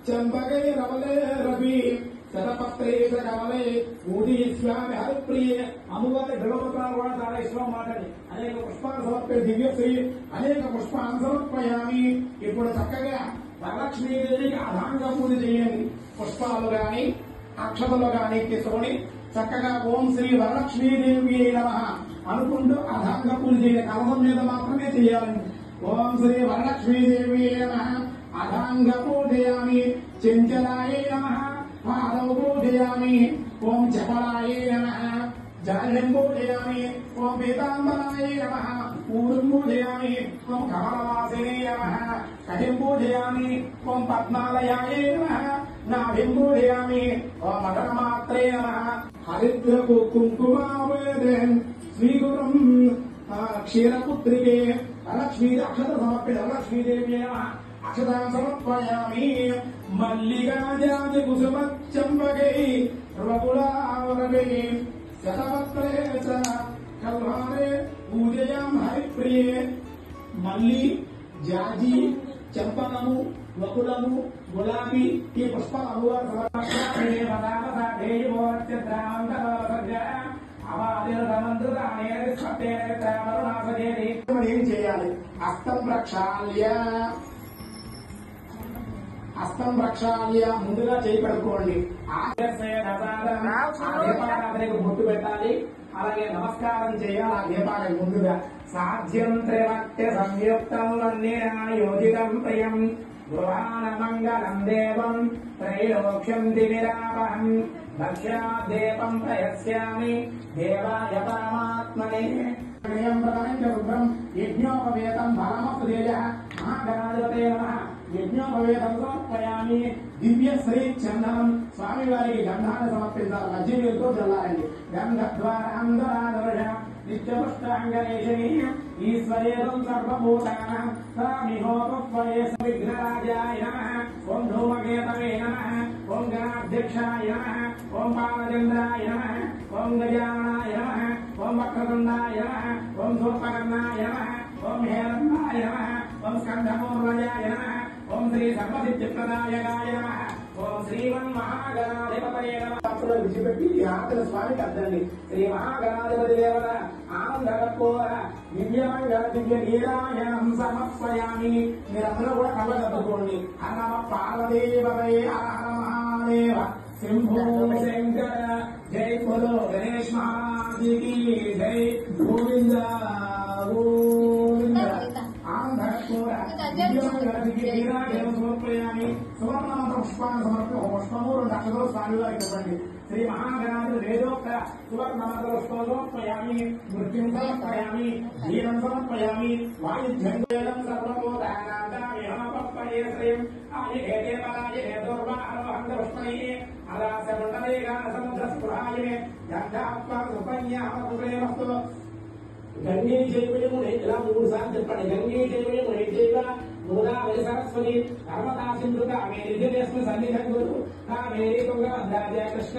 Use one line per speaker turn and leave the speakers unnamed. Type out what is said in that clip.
चंपके रवले रवि शतपत्रे कमले ऊदीस्वामी हरिप्रिय अमुवारी बिलवतार కూడా చాలా ఇష్టం మాటని అనేక పుష్పాలు సమర్పే దివ్యశ్రీ అనేక పుష్పాలను సమర్పయామి. ఇప్పుడు చక్కగా వరలక్ష్మీదేవికి అధాంగ పూజ చేయండి. పుష్పాలు గాని అక్షతలు గాని తీసుకొని చక్కగా ఓం శ్రీ వరలక్ష్మీదేవి నమః అనుకుంటూ అధాంగ పూజ చేయాలి. కలసం మీద మాత్రమే చేయాలండి. ఓం శ్రీ వరలక్ష్మీదేవి నమః అధాంగ పూజయామి. చెంచలాయ నమః पादौ पूजयामि. ओम चपलाय नमः जाह्नवीं पूजयामि. ओम पीताम्बराय नमः ऊरुं पूजयामि. ओम कमलवासिने नमः कटिं पूजयामि. ओम पद्मालयाय नमः नाभिं पूजयामि. ओम मदनमात्रे नमः हरिद्रकुङ्कुमावेदं श्रीगुरुं क्षीरपुत्रिके लक्ष्मी अक्षत समर्पित लक्ष्मीदेव्यै नमः अक्षतां समर्पयामि. मल्लिकाजाति कुसुम चंपके रघुलावरवे शतपत्रे च कल्हारे पूजयाम हरिप्रिये. मल्ली जाजी चंपकము వకులము గులాబీ ఈ పుష్పాలు అమ్మవారు సమర్పించారు. ఏం చేయాలి? హస్తం ప్రక్షాళ్య ముందుగా చేయి కడుక్కోండి. దీపారాధనకు బొట్టు పెట్టాలి. అలాగే నమస్కారం చేయాలి. ఆ దీపాలకు ముందుగా సాధ్యం త్రివక్త్య సంయుక్తం యోజితం ప్రియం గృహాన మంగళం దేవం త్రైలోక్యం దివిరాపహం భక్ష్యాద్దీపం ప్రయస్యామి దేవాయ పరమాత్మనే. రుద్రం యజ్ఞోపవేతం ఫలమస్తేజ మహాగణాధిపతే నమః యజ్ఞోపవేతం సమర్పయామి. దివ్య శ్రీ చందనం స్వామి వారికి గంధాన్ని సమర్పించాలి. మధ్యతో చల్లారండి. గంధద్వారాంగరాదర్శ నిత్యపుష్టాంగరేషణీయం ఈశ్వరేతం సర్వభూతానాం స్వామిహోపత్వయే విఘ్నరాజాయ నమః. ఓం ధూమకేతవే నమః. ఓం గణాధ్యక్షాయ నమః. ఓం బాలచంద్రాయ నమః. ఓం గజాననాయ నమః. ఓం వక్రతుండాయ నమః. ఓం సూర్పకర్ణాయ నమః. ఓం హేరంబాయ నమః. ఓం స్కంధమూర్వజాయ నమః. ఓం శ్రీ సర్వసిద్ధిప్రదాయకాయ నమః. ఓం శ్రీమన్మహాగణాధిపతయే నమః. విడిచిపెట్టి ఈ ఆకలి స్వామికి అర్థండి. శ్రీ మహాగణాధిపతి దేవత ఆనందకర్పూర దివ్యమంగళ దివ్య నీరాయణం సమర్పయామి. మీరందరూ కూడా కళ్ళగద్దుకోండి. హర పార్వదేవతయే హర హర మహాదేవ శంభో శంకర. జై బోలో గణేష్ మహారాజుకి జై. గోవింద గోవింద. ఆనందకర్పూర దివ్యమంగళ దివ్య నీరాయణం సమర్పయామి. సువర్ణమంత్ర పుష్పాన్ని పుష్పము 2 అక్షరాలు స్వామి వారికి ఇవ్వండి. శ్రీ మహాగణాధిపతి వేదోక్త సువర్ణమంత్ర పుష్పం సమర్పయామి. మృత్యుం సమర్పయామి. వీరం సమర్పయామి. వాయుధ్యం సర్వబోధానాంతరాపప్పయే శ్రీం ఆయుధే పరాయే దూర్వాహంగ పుష్పై అలాసమండలే గాన సముద్ర స్పృహాయే గంధాత్మా ఉపన్యామస్తు. గంగే జైవమునే ఇలా 3 సార్లు చెప్పండి. గంగే జైవమునే జైవ గోదావరి సరస్వతి నర్మదా సింధు కావేరీ జలేస్మిన్ సన్నిధం గురు కావేరీ తుంగభద్రా జయ కృష్ణ.